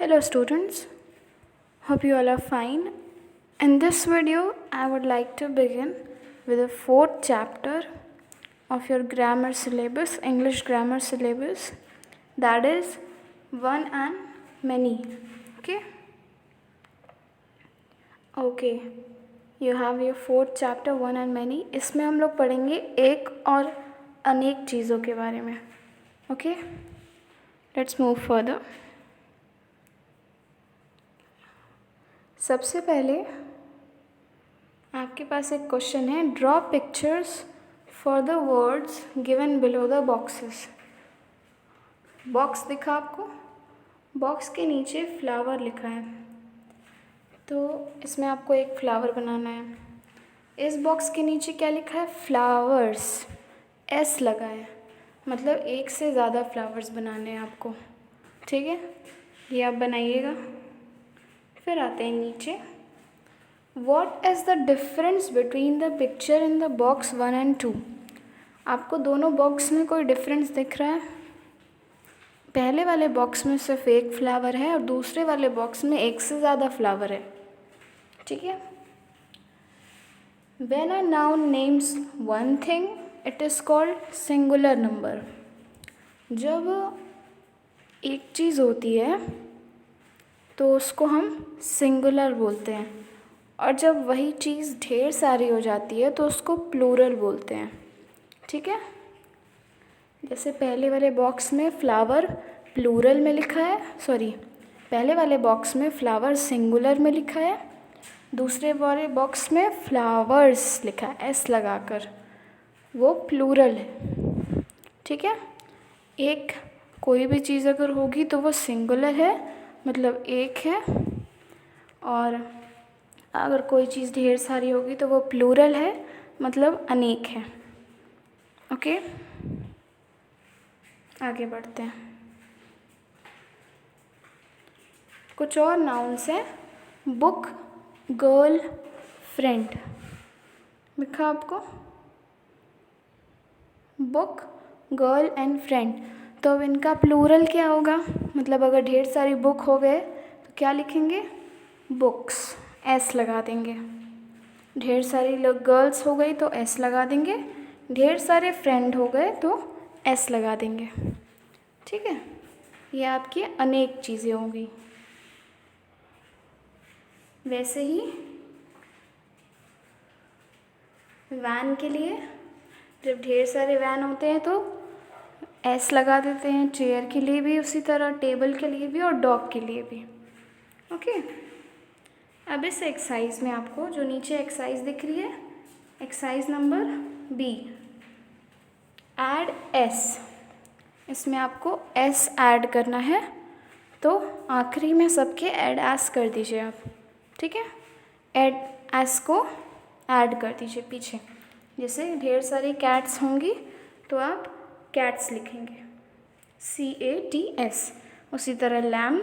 Hello students, hope you all are fine. In this video, I would like to begin with the fourth chapter of your grammar syllabus, English grammar syllabus, that is one and many. Okay, you have your fourth chapter one and many. इसमें हम लोग पढ़ेंगे एक और अनेक चीज़ों के बारे में. Okay, let's move further. सबसे पहले आपके पास एक क्वेश्चन है, draw pictures for the words given below the boxes. Box दिखा आपको, बॉक्स के नीचे फ्लावर लिखा है, तो इसमें आपको एक फ्लावर बनाना है. इस बॉक्स के नीचे क्या लिखा है? फ्लावर्स, एस लगा है, मतलब एक से ज़्यादा फ्लावर्स बनाने हैं आपको. ठीक है, ये आप बनाइएगा. फिर आते हैं नीचे. What is the difference between the picture in the box 1 and 2? आपको दोनों बॉक्स में कोई डिफरेंस दिख रहा है? पहले वाले बॉक्स में सिर्फ एक फ्लावर है और दूसरे वाले बॉक्स में एक से ज़्यादा फ्लावर है. ठीक है. When a noun names one thing, it is called singular number. जब एक चीज़ होती है तो उसको हम सिंगुलर बोलते हैं, और जब वही चीज़ ढेर सारी हो जाती है तो उसको प्लूरल बोलते हैं. ठीक है. जैसे पहले वाले बॉक्स में फ्लावर प्लूरल में लिखा है, पहले वाले बॉक्स में फ्लावर सिंगुलर में लिखा है, दूसरे वाले बॉक्स में फ्लावर्स लिखा है एस लगाकर, वो प्लूरल है. ठीक है. एक कोई भी चीज़ अगर होगी तो वो सिंगुलर है, मतलब एक है, और अगर कोई चीज़ ढेर सारी होगी तो वो प्लूरल है, मतलब अनेक है. ओके, आगे बढ़ते हैं. कुछ और नाउन्स हैं. बुक, गर्ल, फ्रेंड लिखा आपको. बुक, गर्ल एंड फ्रेंड, तो अब इनका प्लूरल क्या होगा? मतलब अगर ढेर सारी बुक हो गए तो क्या लिखेंगे? बुक्स, एस लगा देंगे. ढेर सारी गर्ल्स हो गई तो एस लगा देंगे. ढेर सारे फ्रेंड हो गए तो एस लगा देंगे. ठीक है, ये आपकी अनेक चीज़ें होंगी. वैसे ही वैन के लिए जब ढेर सारे वैन होते हैं तो एस लगा देते हैं. चेयर के लिए भी उसी तरह, टेबल के लिए भी और डॉग के लिए भी. ओके. अब इस एक्सरसाइज में आपको जो नीचे एक्सरसाइज दिख रही है, exercise number B, add S, इसमें आपको एस ऐड करना है, तो आखिरी में सबके ऐड एस कर दीजिए आप. ठीक है. ऐड एस को ऐड कर दीजिए पीछे. जैसे ढेर सारी कैट्स होंगी तो आप कैट्स लिखेंगे, CATS. उसी तरह लैम्प,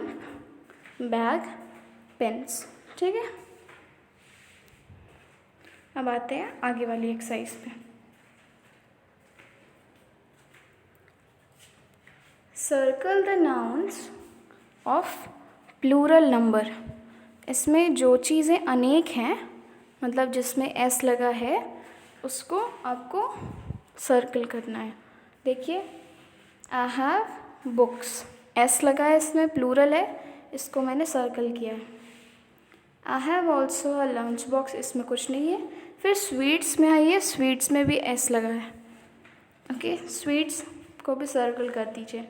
बैग, पेन्स. ठीक है. अब आते हैं आगे वाली एक्सरसाइज पे. Circle the nouns of plural number. इसमें जो चीज़ें अनेक हैं, मतलब जिसमें एस लगा है, उसको आपको सर्कल करना है. देखिए, आई हैव बुक्स, एस लगा है, इसमें प्लूरल है, इसको मैंने सर्कल किया है. I have also a lunch box, इसमें कुछ नहीं है. फिर स्वीट्स में आइए, स्वीट्स में भी एस लगा है. ओके, स्वीट्स को भी सर्कल कर दीजिए.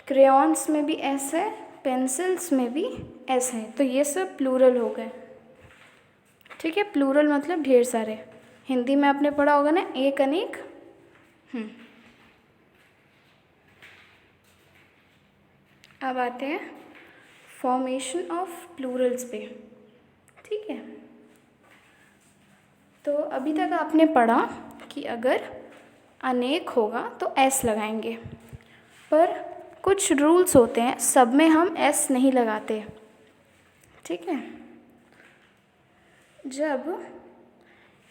क्रेयॉन्स में भी एस है, पेंसिल्स में भी एस है, तो ये सब प्लूरल हो गए. ठीक है. प्लूरल मतलब ढेर सारे. हिंदी में आपने पढ़ा होगा ना, एक अनेक. अब आते हैं फॉर्मेशन ऑफ प्लूरल्स पे. ठीक है. तो अभी तक आपने पढ़ा कि अगर अनेक होगा तो एस लगाएंगे, पर कुछ रूल्स होते हैं, सब में हम एस नहीं लगाते. ठीक है. जब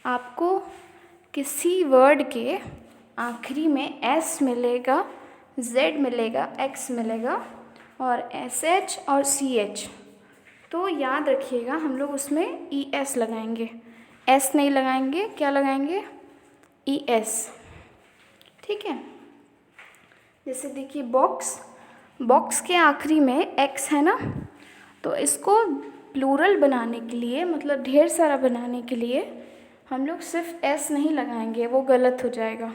आपको किसी वर्ड के आखिरी में एस मिलेगा, जेड मिलेगा, एक्स मिलेगा, और SH और CH, तो याद रखिएगा हम लोग उसमें ES लगाएंगे, S नहीं लगाएंगे, क्या लगाएंगे, ES। ठीक है। जैसे देखिए बॉक्स के आखिरी में X है ना, तो इसको प्लूरल बनाने के लिए, मतलब ढेर सारा बनाने के लिए हम लोग सिर्फ S नहीं लगाएंगे, वो गलत हो जाएगा,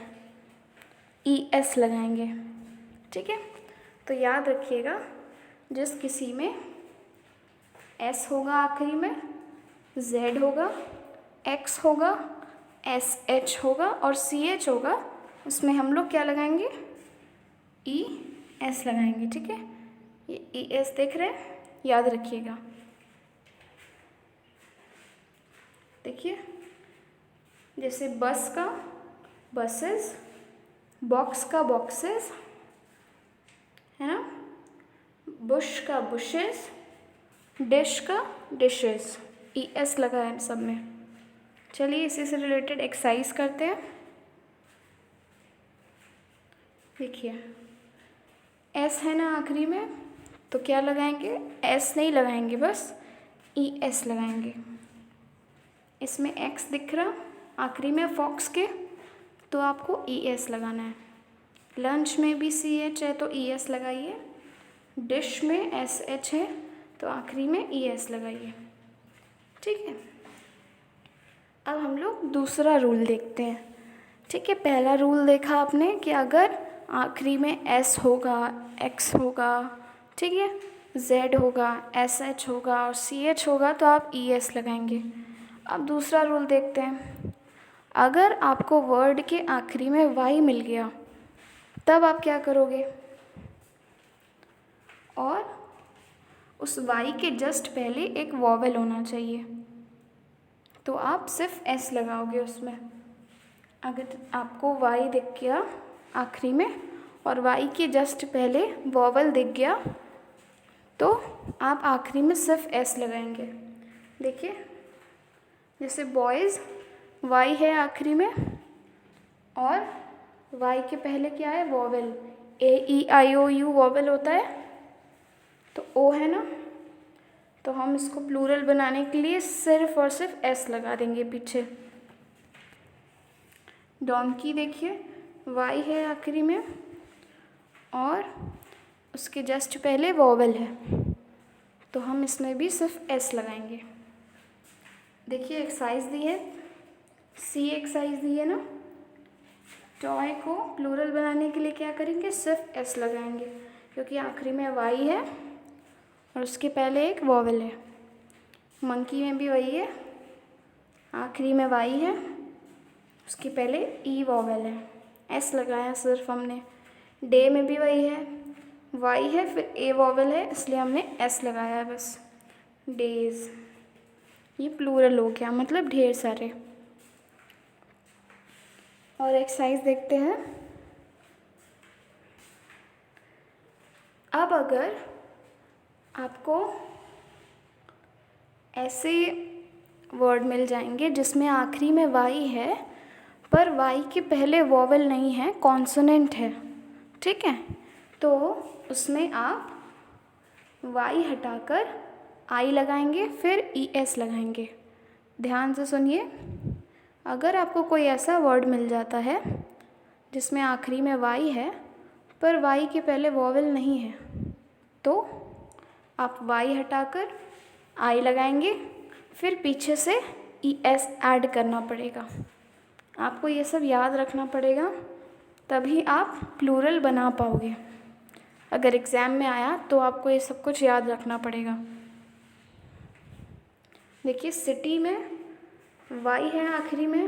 ES लगाएंगे। ठीक है। तो याद रखिएगा जिस किसी में S होगा आखिरी में, Z होगा, X होगा, SH होगा और CH होगा, उसमें हम लोग क्या लगाएंगे, ES लगाएंगे। ठीक है, ये ES देख रहे हैं, याद रखिएगा। देखिए जैसे बस का बसेस, बॉक्स का बॉक्सेस, है ना, बुश का बुशेस, डिश का डिशेस, ES लगा है सब में। चलिए इसी से रिलेटेड एक्सरसाइज करते हैं। देखिए S है ना आखिरी में, तो क्या लगाएंगे, S नहीं लगाएंगे, बस ES लगाएंगे। इसमें X दिख रहा आखिरी में फॉक्स के, तो आपको ES लगाना है। लंच में भी CH है तो ES लगाइए, डिश में SH है तो आखिरी में ES लगाइए। ठीक है। अब हम लोग दूसरा रूल देखते हैं। ठीक है, पहला रूल देखा आपने कि अगर आखिरी में S होगा, X होगा, ठीक है, Z होगा, SH होगा और CH होगा तो आप ES लगाएंगे। अब दूसरा रूल देखते हैं। अगर आपको वर्ड के आखिरी में Y मिल गया तब आप क्या करोगे, और उस Y के जस्ट पहले एक वॉवेल होना चाहिए, तो आप सिर्फ S लगाओगे उसमें। अगर आपको Y दिख गया आखिरी में और Y के जस्ट पहले वॉवेल दिख गया तो आप आखिरी में सिर्फ S लगाएंगे। देखिए जैसे बॉयज़, Y है आखिरी में और Y के पहले क्या है, वॉवेल, AEIOU वॉवेल होता है, तो O है ना, तो हम इसको प्लूरल बनाने के लिए सिर्फ और सिर्फ S लगा देंगे पीछे। डोंकी देखिए Y है आखिरी में और उसके जस्ट पहले वॉवेल है, तो हम इसमें भी सिर्फ S लगाएंगे। देखिए एक्सरसाइज दी है, C एक्सरसाइज दी है ना, टॉय को प्लूरल बनाने के लिए क्या करेंगे, सिर्फ S लगाएंगे, क्योंकि आखिरी में Y है और उसके पहले एक वॉवेल है। मंकी में भी वही है, आखिरी में Y है, उसके पहले E वॉवेल है, S लगाया सिर्फ हमने। डे में भी वही है, Y है फिर A वॉवेल है, इसलिए हमने S लगाया है बस, डेज। ये प्लूरल हो गया, मतलब ढेर सारे। और एक्सरसाइज देखते हैं। अब अगर आपको ऐसे वर्ड मिल जाएंगे जिसमें आखिरी में Y है पर Y के पहले वॉवेल नहीं है, कॉन्सोनेंट है, ठीक है, तो उसमें आप Y हटाकर I लगाएंगे फिर ES लगाएंगे। ध्यान से सुनिए, अगर आपको कोई ऐसा वर्ड मिल जाता है जिसमें आखिरी में Y है पर Y के पहले वॉवेल नहीं है, तो आप Y हटाकर I लगाएंगे, फिर पीछे से ES ऐड करना पड़ेगा। आपको ये सब याद रखना पड़ेगा, तभी आप प्लूरल बना पाओगे। अगर एग्ज़ाम में आया तो आपको ये सब कुछ याद रखना पड़ेगा। देखिए सिटी में Y है आखिरी में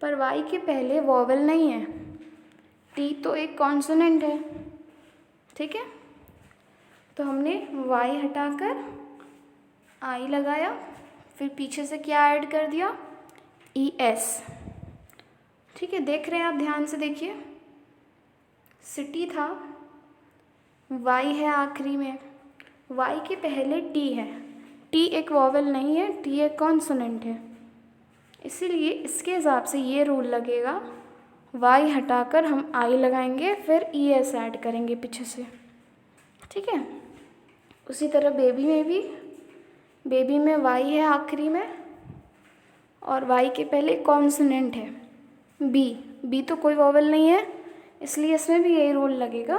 पर Y के पहले वॉवेल नहीं है, T तो एक कॉन्सोनेंट है, ठीक है, तो हमने Y हटाकर I लगाया, फिर पीछे से क्या ऐड कर दिया, ES। ठीक है, देख रहे हैं आप, ध्यान से देखिए, सिटी था, Y है आखिरी में, Y के पहले T है, T एक वॉवेल नहीं है, T एक कॉन्सोनेंट है, इसीलिए इसके हिसाब से ये रूल लगेगा, Y हटाकर हम I लगाएंगे फिर ES ऐड करेंगे पीछे से। ठीक है। उसी तरह बेबी में वाई है आखिरी में, और वाई के पहले कॉन्सोनेंट है बी तो कोई वॉवल नहीं है, इसलिए इसमें भी यही रूल लगेगा।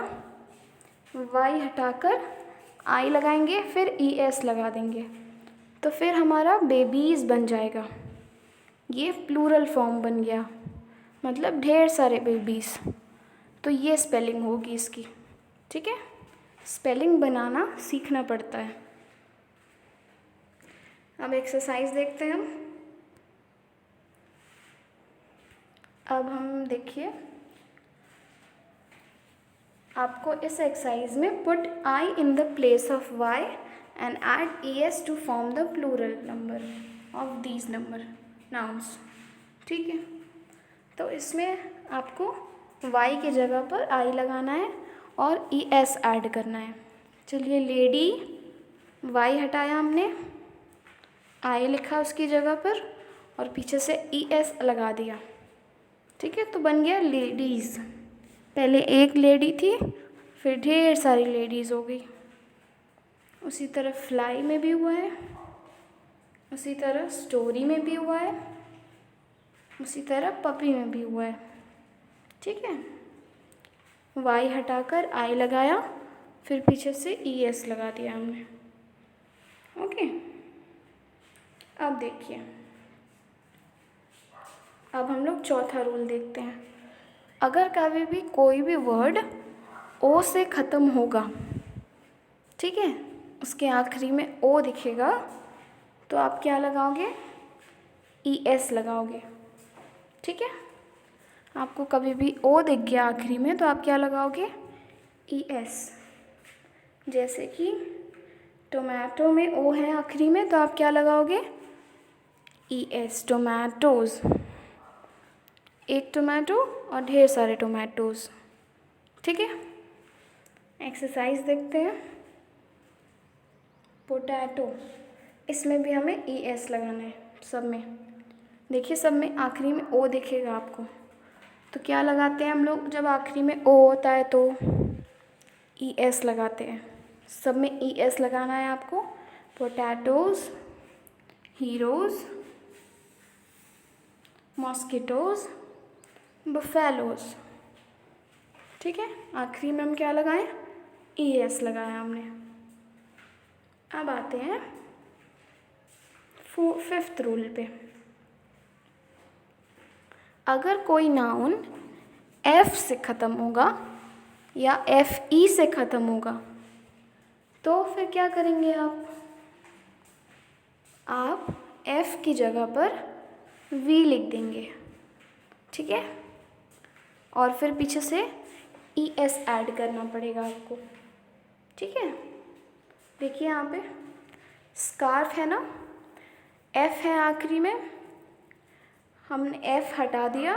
वाई हटाकर आई लगाएंगे, फिर ई एस लगा देंगे, तो फिर हमारा बेबीज़ बन जाएगा। ये प्लूरल फॉर्म बन गया, मतलब ढेर सारे बेबीज़। तो ये स्पेलिंग होगी इसकी, ठीक है। स्पेलिंग बनाना सीखना पड़ता है। अब एक्सरसाइज देखते हैं हम। अब हम देखिए, आपको इस एक्सरसाइज में put I in the place of Y and add E S to form the plural number of these number nouns, ठीक है। तो इसमें आपको वाई की जगह पर आई लगाना है और ई एस ऐड करना है। चलिए, लेडी, वाई हटाया हमने, आई लिखा उसकी जगह पर और पीछे से ई एस लगा दिया, ठीक है। तो बन गया लेडीज़। पहले एक लेडी थी, फिर ढेर सारी लेडीज़ हो गई। उसी तरह फ्लाई में भी हुआ है, उसी तरह स्टोरी में भी हुआ है, उसी तरह पपी में भी हुआ है, ठीक है। वाई हटाकर आई लगाया, फिर पीछे से ई एस लगा दिया हमने, ओके। अब देखिए, अब हम लोग चौथा रूल देखते हैं। अगर कभी भी कोई भी वर्ड ओ से ख़त्म होगा, ठीक है, उसके आखिरी में ओ दिखेगा, तो आप क्या लगाओगे? ई एस लगाओगे, ठीक है। आपको कभी भी ओ दिख गया आखिरी में, तो आप क्या लगाओगे? E S. जैसे कि टोमेटो में ओ है आखिरी में, तो आप क्या लगाओगे? E S, tomatoes. एक टोमेटो और ढेर सारे टोमेटोज़, ठीक है। एक्सरसाइज देखते हैं। पोटैटो, इसमें भी हमें ई एस लगाना है सब में। देखिए, सब में आखिरी में ओ दिखेगा आपको, तो क्या लगाते हैं हम लोग जब आखिरी में ओ होता है? तो ई एस लगाते हैं। सब में ई एस लगाना है आपको। पोटैटोज़, हीरोज़, मॉस्किटोज़, बफेलोज़, ठीक है। आखिरी में हम क्या लगाएं? ई एस लगाया हमने। अब आते हैं फिफ्थ रूल पे। अगर कोई नाउन एफ से ख़त्म होगा या एफ ई से ख़त्म होगा, तो फिर क्या करेंगे आप एफ की जगह पर वी लिख देंगे, ठीक है। और फिर पीछे से ई एस ऐड करना पड़ेगा आपको, ठीक है। देखिए, यहाँ पे स्कार्फ है ना, एफ है आखिरी में, हमने एफ हटा दिया,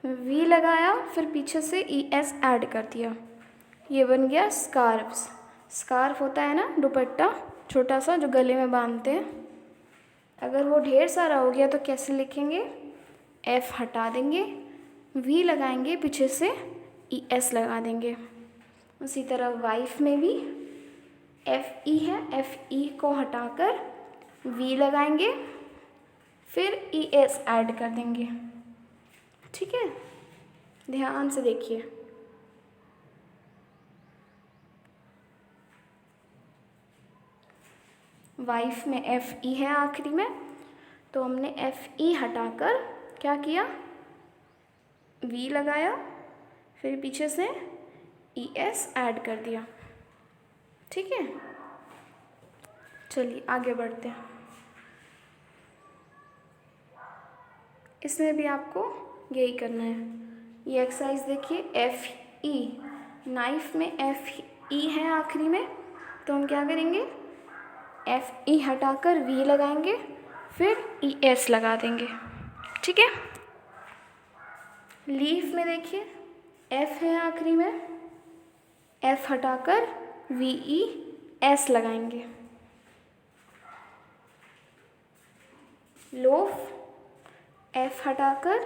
वी लगाया, फिर पीछे से ई एस ऐड कर दिया, ये बन गया स्कार्फ्स। स्कार्फ होता है ना दुपट्टा छोटा सा जो गले में बांधते हैं। अगर वो ढेर सारा हो गया तो कैसे लिखेंगे? एफ हटा देंगे, वी लगाएंगे, पीछे से ई एस लगा देंगे। उसी तरह वाइफ में भी एफ ई है, एफ ई को हटाकर वी लगाएंगे, फिर ई एस ऐड कर देंगे, ठीक है। ध्यान से देखिए। वाइफ में एफ ई है आखिरी में, तो हमने एफ ई हटाकर क्या किया? वी लगाया, फिर पीछे से ई एस ऐड कर दिया, ठीक है। चलिए आगे बढ़ते हैं। इसमें भी आपको यही करना है। ये एक्सरसाइज देखिए, एफ ई, नाइफ में एफ ई है आखिरी में, तो हम क्या करेंगे? एफ ई हटाकर वी लगाएंगे, फिर ई एस लगा देंगे, ठीक है। लीफ में देखिए, एफ है आखिरी में, एफ हटाकर वी ई एस लगाएंगे। लोफ, एफ हटाकर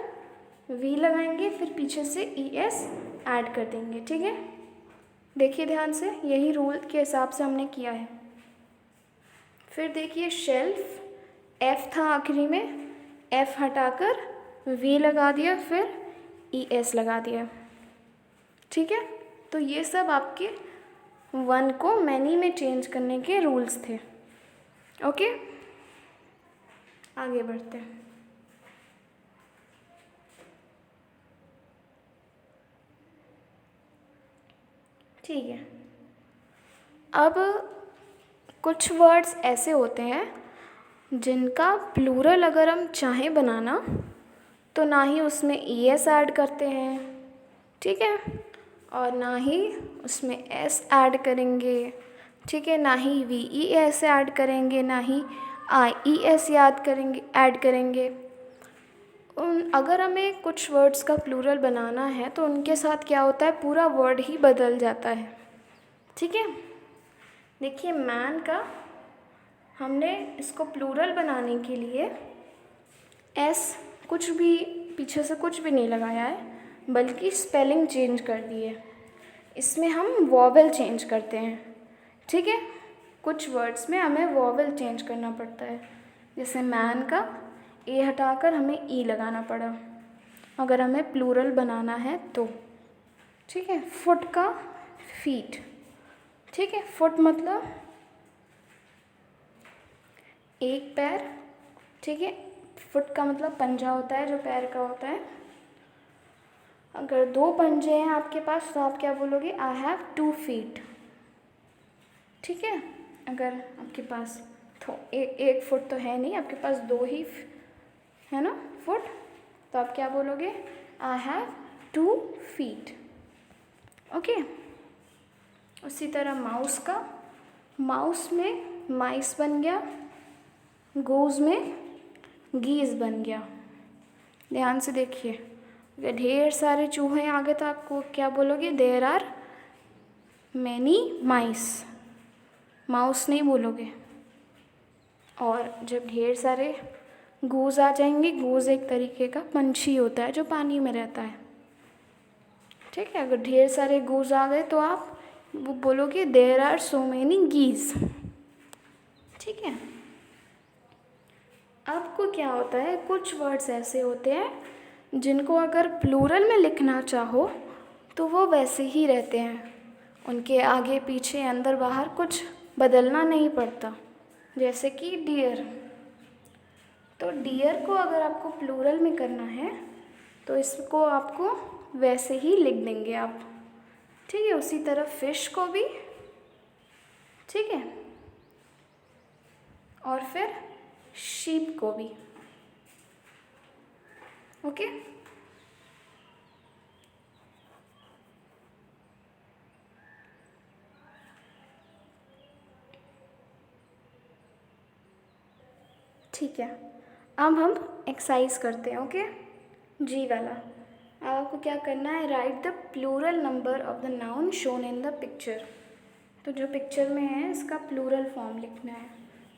वी लगाएंगे, फिर पीछे से ई एस ऐड कर देंगे, ठीक है। देखिए ध्यान से, यही रूल के हिसाब से हमने किया है। फिर देखिए शेल्फ, एफ था आखिरी में, एफ हटाकर वी लगा दिया, फिर ई एस लगा दिया। ठीक है, तो ये सब आपके वन को मैनी में चेंज करने के रूल्स थे। ओके, आगे बढ़ते हैं। ठीक है, अब कुछ वर्ड्स ऐसे होते हैं जिनका प्लूरल अगर हम चाहें बनाना तो ना ही उसमें ई एस ऐड करते हैं, ठीक है, और ना ही उसमें एस ऐड करेंगे, ठीक है, ना ही वी ई एस ऐड करेंगे, ना ही आई ई एस याद करेंगे ऐड करेंगे। अगर हमें कुछ वर्ड्स का प्लूरल बनाना है तो उनके साथ क्या होता है, पूरा वर्ड ही बदल जाता है। ठीक है, देखिए मैन का हमने इसको प्लूरल बनाने के लिए एस कुछ भी पीछे से कुछ भी नहीं लगाया है, बल्कि स्पेलिंग चेंज कर दी है। इसमें हम वॉवेल चेंज करते हैं। ठीक है, कुछ वर्ड्स में हमें वॉवेल चेंज करना पड़ता है, जैसे मैन का ए हटाकर हमें ई लगाना पड़ा अगर हमें प्लूरल बनाना है तो। ठीक है, फुट का फीट, ठीक है, फुट मतलब एक पैर, ठीक है, फुट का मतलब पंजा होता है जो पैर का होता है। अगर दो पंजे हैं आपके पास तो आप क्या बोलोगे, आई हैव 2 feet। ठीक है, अगर आपके पास तो एक फुट तो है नहीं, आपके पास 2 ही है ना फुट, तो आप क्या बोलोगे, आई हैव 2 feet। ओके, उसी तरह माउस का, माउस में माइस बन गया, गोज़ में गीज़ बन गया। ध्यान से देखिए, अगर ढेर सारे चूहे आ गए तो आपको क्या बोलोगे, there are many mice, mouse नहीं बोलोगे। और जब ढेर सारे गूज़ आ जाएंगे, गूज़ एक तरीके का पंछी होता है जो पानी में रहता है। ठीक है, अगर ढेर सारे गूज़ आ गए तो आप वो बोलोगे there are so many geese. ठीक है, आपको क्या होता है, कुछ वर्ड्स ऐसे होते हैं जिनको अगर प्लूरल में लिखना चाहो तो वो वैसे ही रहते हैं, उनके आगे पीछे अंदर बाहर कुछ बदलना नहीं पड़ता। जैसे कि डियर, तो डियर को अगर आपको प्लूरल में करना है तो इसको आपको वैसे ही लिख देंगे आप। ठीक है, उसी तरह फिश को भी, ठीक है, और फिर शीप को भी। ओके, ठीक है, अब हम एक्सरसाइज करते हैं। ओके, जी वाला, अब आपको क्या करना है, write the plural number of the noun shown in the picture. तो जो पिक्चर में है इसका प्लूरल फॉर्म लिखना है।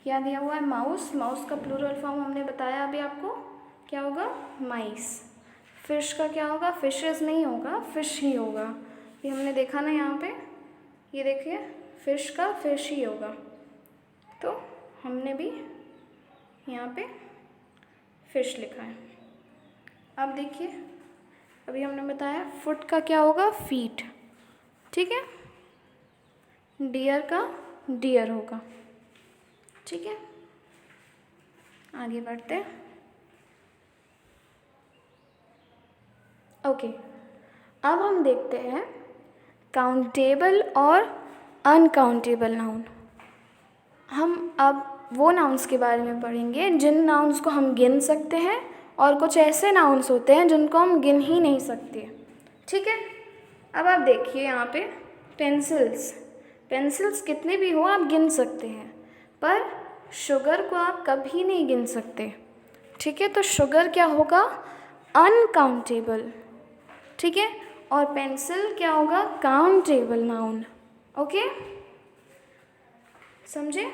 क्या दिया हुआ है, माउस, माउस का प्लूरल फॉर्म हमने बताया अभी आपको, क्या होगा, माइस। फिश का क्या होगा, फिशेस नहीं होगा, फिश ही होगा, ये हमने देखा ना यहाँ पे, ये देखिए फिश का फिश ही होगा, तो हमने भी यहाँ पे फिश लिखा है। अब देखिए, अभी हमने बताया फुट का क्या होगा, फीट, ठीक है, डियर का डियर होगा। ठीक है, आगे बढ़ते हैं। ओके, अब हम देखते हैं काउंटेबल और अनकाउंटेबल नाउन। हम अब वो नाउन्स के बारे में पढ़ेंगे जिन नाउन्स को हम गिन सकते हैं, और कुछ ऐसे नाउन्स होते हैं जिनको हम गिन ही नहीं सकते। ठीक है, अब आप देखिए यहाँ पे पेंसिल्स, पेंसिल्स कितने भी हो आप गिन सकते हैं, पर शुगर को आप कभी नहीं गिन सकते। ठीक है, तो शुगर क्या होगा, अनकाउंटेबल। ठीक है, और पेंसिल क्या होगा, काउंटेबल नाउन। ओके, समझे,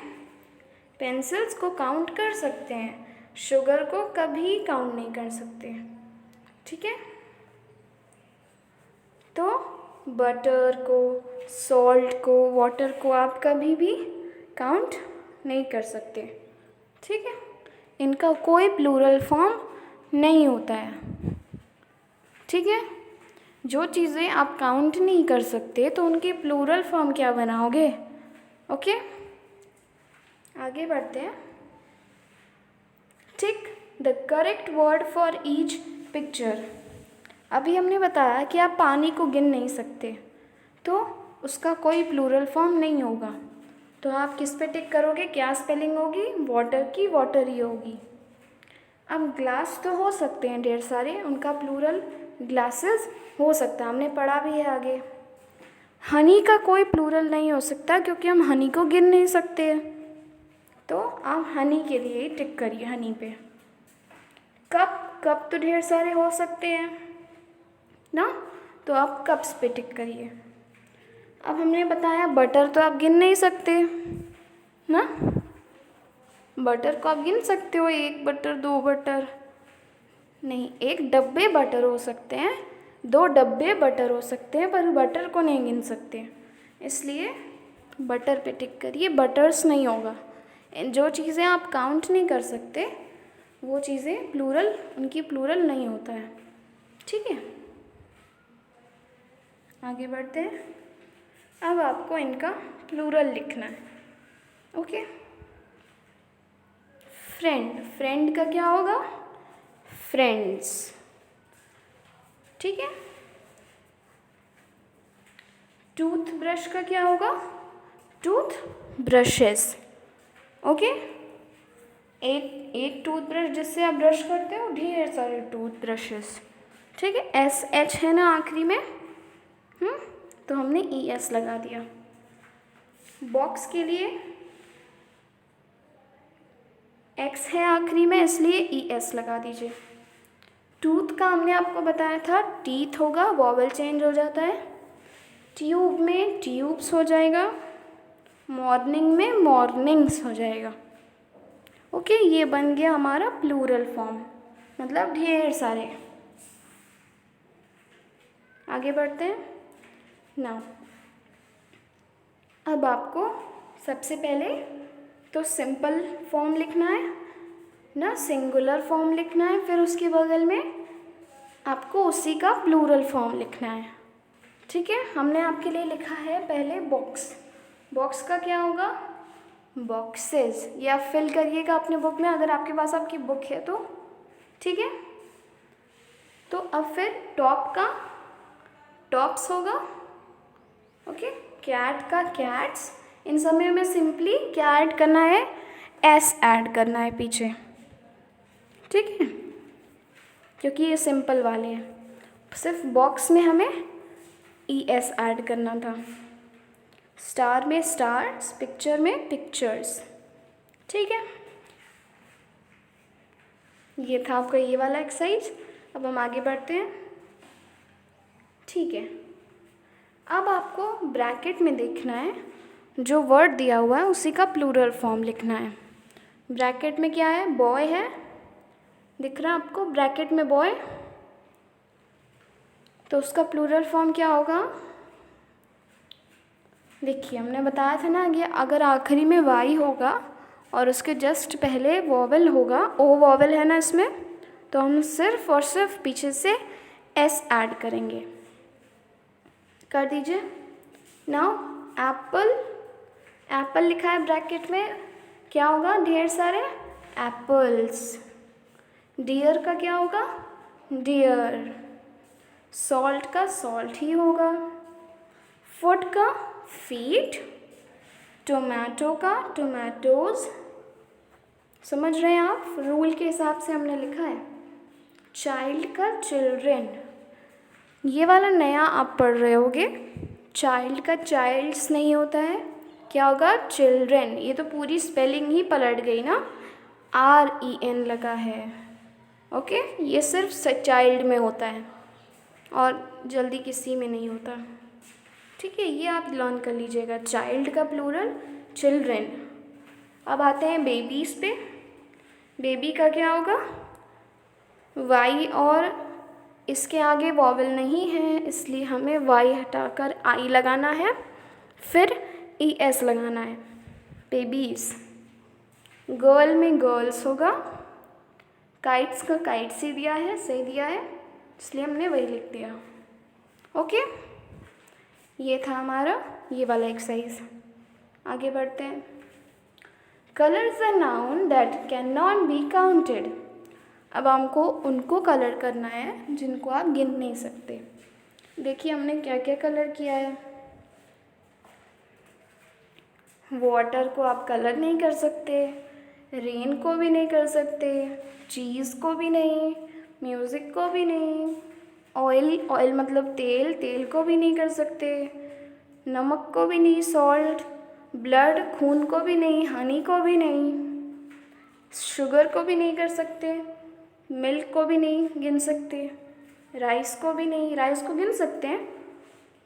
पेंसिल्स को काउंट कर सकते हैं, शुगर को कभी काउंट नहीं कर सकते। ठीक है, तो बटर को, सॉल्ट को, वाटर को आप कभी भी काउंट नहीं कर सकते, ठीक है। इनका कोई प्लूरल फॉर्म नहीं होता है, ठीक है। जो चीज़ें आप काउंट नहीं कर सकते तो उनकी प्लूरल फॉर्म क्या बनाओगे, ओके। आगे बढ़ते हैं। Tick the correct word for each picture. अभी हमने बताया कि आप पानी को गिन नहीं सकते, तो उसका कोई प्लूरल फॉर्म नहीं होगा, तो आप किस पे टिक करोगे, क्या स्पेलिंग होगी, वाटर की वाटर ही होगी। अब ग्लास तो हो सकते हैं ढेर सारे, उनका प्लूरल ग्लासेस हो सकता है, हमने पढ़ा भी है आगे। हनी का कोई प्लूरल नहीं हो सकता क्योंकि हम हनी को गिन नहीं सकते, तो आप हनी के लिए ही टिक करिए, हनी पे। कप तो ढेर सारे हो सकते हैं ना, तो आप कप्स पे टिक करिए। अब हमने बताया बटर तो आप गिन नहीं सकते ना, बटर को आप गिन सकते हो, 1 बटर 2 बटर नहीं, 1 डब्बे बटर हो सकते हैं, 2 डब्बे बटर हो सकते हैं, पर बटर को नहीं गिन सकते, इसलिए बटर पे टिक करिए, बटर्स नहीं होगा। जो चीज़ें आप काउंट नहीं कर सकते वो चीज़ें प्लूरल, उनकी प्लूरल नहीं होता है, ठीक है। आगे बढ़ते हैं। अब आपको इनका प्लूरल लिखना है, ओके। फ्रेंड का क्या होगा, फ्रेंड्स, ठीक है। टूथब्रश का क्या होगा, टूथ ब्रशेस, ओके। एक टूथब्रश जिससे आप ब्रश करते हो, ढेर सारे टूथब्रशेस, ठीक है। SH है ना आखिरी में, तो हमने ES लगा दिया। बॉक्स के लिए X है आखिरी में, इसलिए ES लगा दीजिए। टूथ का हमने आपको बताया था टीथ होगा, वॉवल चेंज हो जाता है। ट्यूब में ट्यूब्स हो जाएगा, मॉर्निंग में मॉर्निंग्स हो जाएगा, ओके। ये बन गया हमारा प्लूरल फॉर्म, मतलब ढेर सारे। आगे बढ़ते हैं नाउ। अब आपको सबसे पहले तो सिंपल फॉर्म लिखना है ना, सिंगुलर फॉर्म लिखना है, फिर उसके बगल में आपको उसी का प्लूरल फॉर्म लिखना है, ठीक है। हमने आपके लिए लिखा है पहले बॉक्स। बॉक्स का क्या होगा, बॉक्सेस, ये आप फिल करिएगा अपने बुक में, अगर आपके पास आपकी बुक है तो, ठीक है। तो अब फिर टॉप का टॉप्स होगा, ओके। कैट का कैट्स, इन सब में हमें सिंपली क्या ऐड करना है, S ऐड करना है पीछे, ठीक है, क्योंकि ये सिंपल वाले हैं। सिर्फ बॉक्स में हमें ES ऐड करना था, स्टार में स्टार्स, पिक्चर में पिक्चर्स, ठीक है। ये था आपका ये वाला एक्सरसाइज। अब हम आगे बढ़ते हैं, ठीक है। अब आपको ब्रैकेट में देखना है, जो वर्ड दिया हुआ है उसी का प्लूरल फॉर्म लिखना है। ब्रैकेट में क्या है, बॉय है, दिख रहा है आपको ब्रैकेट में बॉय, तो उसका प्लूरल फॉर्म क्या होगा, देखिए हमने बताया था ना कि अगर आखिरी में Y होगा और उसके जस्ट पहले वॉवल होगा, O वॉवल है ना इसमें, तो हम सिर्फ और सिर्फ पीछे से S ऐड करेंगे, कर दीजिए। नाउ एप्पल, एप्पल लिखा है ब्रैकेट में, क्या होगा, ढेर सारे एप्पल्स। डियर का क्या होगा, डियर। सॉल्ट का सॉल्ट ही होगा। फुट का फीट। टोमेटो का टोमेटोज। समझ रहे हैं आप, रूल के हिसाब से हमने लिखा है। चाइल्ड का चिल्ड्रेन, ये वाला नया आप पढ़ रहे होगे, चाइल्ड का चाइल्ड्स नहीं होता है, क्या होगा, चिल्ड्रेन। ये तो पूरी स्पेलिंग ही पलट गई ना, REN लगा है, ओके। ये सिर्फ चाइल्ड में होता है और जल्दी किसी में नहीं होता, ठीक है। ये आप लर्न कर लीजिएगा, चाइल्ड का प्लूरल चिल्ड्रेन। अब आते हैं बेबीज़ पे। बेबी का क्या होगा, Y, और इसके आगे वॉवल नहीं है इसलिए हमें Y हटाकर I लगाना है। फिर ES लगाना है, बेबीज़। गर्ल में गर्ल्स होगा, काइट्स का काइट्स ही दिया है, सही दिया है, इसलिए हमने वही लिख दिया। ओके, ये था हमारा ये वाला एक्सरसाइज। आगे बढ़ते हैं। Colours a noun that can not be counted. अब हमको उनको कलर करना है जिनको आप गिन नहीं सकते। देखिए हमने क्या क्या कलर किया है। वाटर को आप कलर नहीं कर सकते, रेन को भी नहीं कर सकते, चीज़ को भी नहीं, म्यूज़िक को भी नहीं, ऑयल, ऑयल मतलब तेल, तेल को भी नहीं कर सकते, नमक को भी नहीं, सॉल्ट, ब्लड खून को भी नहीं, हनी को भी नहीं, शुगर को भी नहीं कर सकते, मिल्क को भी नहीं गिन सकते, राइस को भी नहीं, राइस को गिन सकते हैं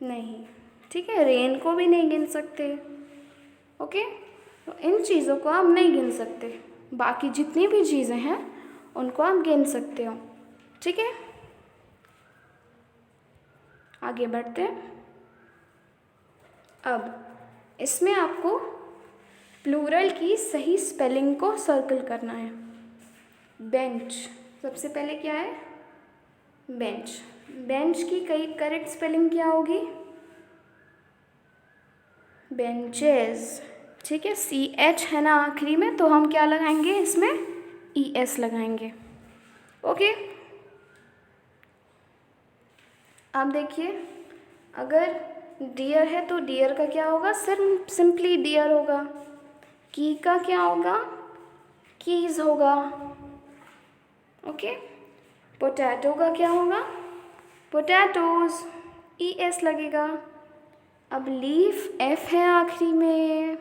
नहीं, ठीक है, रेन को भी नहीं गिन सकते। ओके, तो इन चीज़ों को आप नहीं गिन सकते, बाकी जितनी भी चीज़ें हैं उनको आप गिन सकते हो, ठीक है। आगे बढ़ते हैं। अब इसमें आपको प्लूरल की सही स्पेलिंग को सर्कल करना है। बेंच, सबसे पहले क्या है, बेंच। बेंच की करेक्ट स्पेलिंग क्या होगी, बेंचेस, ठीक है। CH है ना आखिरी में, तो हम क्या लगाएंगे इसमें, ES लगाएंगे। ओके, अब देखिए अगर डियर है तो डियर का क्या होगा, सिर्फ सिंपली डियर होगा। की का क्या होगा, कीज होगा। ओके, पोटैटो का क्या होगा, पोटैटोज, ES लगेगा। अब लीफ F है आखिरी में,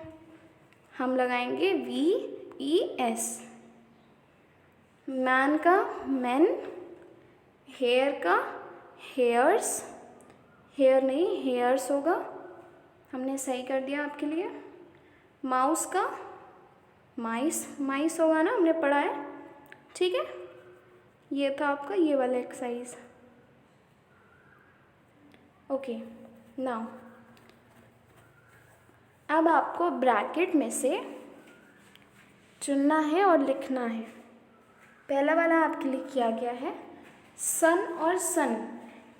हम लगाएंगे VES। मैन का मैन, हेयर का हेयर्स, हेयर नहीं हेयर्स होगा, हमने सही कर दिया आपके लिए। माउस का माइस, माइस होगा ना, हमने पढ़ा है, ठीक है। ये था आपका ये वाला एक्सरसाइज। ओके, नाउ अब आपको ब्रैकेट में से चुनना है और लिखना है। पहला वाला आपके लिए किया गया है सन और सन।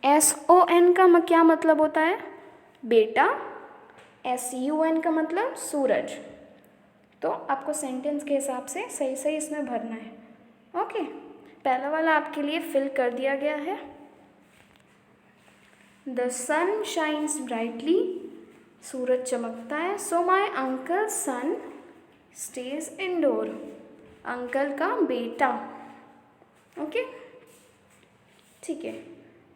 SON का क्या मतलब होता है, बेटा। SUN का मतलब सूरज। तो आपको सेंटेंस के हिसाब से सही सही इसमें भरना है। ओके, पहला वाला आपके लिए फिल कर दिया गया है। द सन शाइन्स ब्राइटली, सूरज चमकता है। So my uncle son stays indoor, uncle का बेटा। ओके, ठीक है।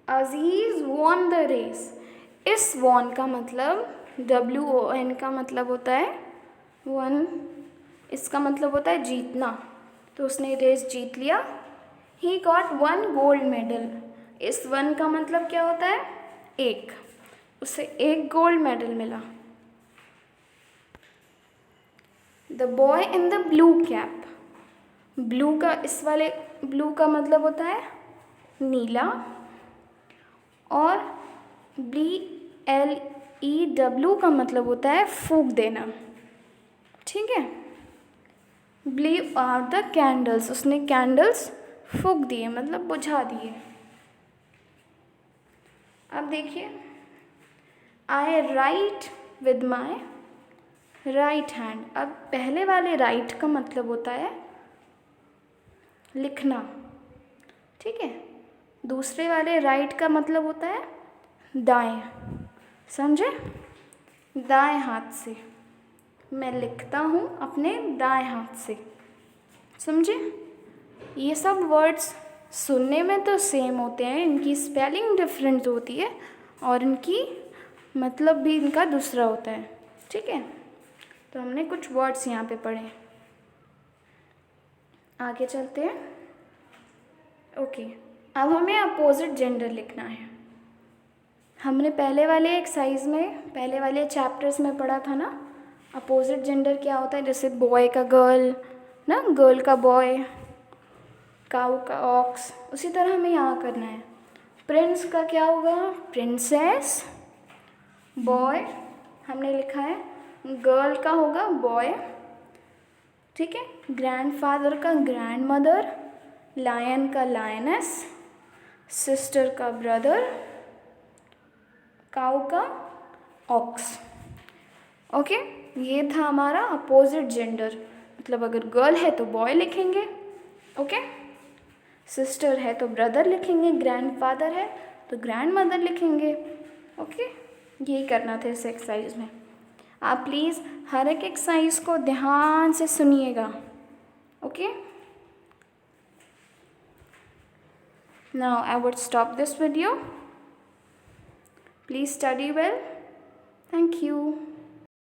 अजीज वॉन द रेस, इस वॉन का मतलब WON का मतलब होता है वन, इसका मतलब होता है जीतना, तो उसने रेस जीत लिया। ही गॉट 1 गोल्ड मेडल, इस 1 का मतलब क्या होता है, एक, उसे 1 गोल्ड मेडल मिला। The boy in the blue cap, blue का इस वाले ब्लू का मतलब होता है नीला, और BLEW का मतलब होता है फूंक देना, ठीक है। ब्लीव आउट द कैंडल्स, उसने कैंडल्स फूंक दिए मतलब बुझा दिए। अब देखिए, I write with my right hand. अब पहले वाले राइट का मतलब होता है लिखना, ठीक है। दूसरे वाले राइट का मतलब होता है दाएं, समझे, दाएं हाथ से मैं लिखता हूँ अपने दाएं हाथ से, समझे। ये सब वर्ड्स सुनने में तो सेम होते हैं, इनकी स्पेलिंग डिफरेंट होती है और इनकी मतलब भी इनका दूसरा होता है, ठीक है। तो हमने कुछ वर्ड्स यहाँ पे पढ़े, आगे चलते हैं। ओके, अब हमें अपोजिट जेंडर लिखना है। हमने पहले वाले एक्सरसाइज में, पहले वाले चैप्टर्स में पढ़ा था ना, अपोजिट जेंडर क्या होता है, जैसे बॉय का गर्ल ना, गर्ल का बॉय, काऊ का ऑक्स, उसी तरह हमें यहाँ करना है। प्रिंस का क्या होगा, प्रिंसेस, बॉय हमने लिखा है गर्ल का होगा बॉय, ठीक है, ग्रैंडफादर का ग्रैंडमदर, लायन का लायनेस, सिस्टर का ब्रदर, काऊ का ऑक्स। ओके, ये था हमारा अपोजिट जेंडर, मतलब अगर गर्ल है तो बॉय लिखेंगे, ओके, सिस्टर है तो ब्रदर लिखेंगे, ग्रैंडफादर है तो ग्रैंडमदर लिखेंगे। ओके, यही करना था इस एक्सरसाइज में। आप प्लीज़ हर एक एक्सरसाइज को ध्यान से सुनिएगा। Okay, now I would stop this video. Please study well. Thank you.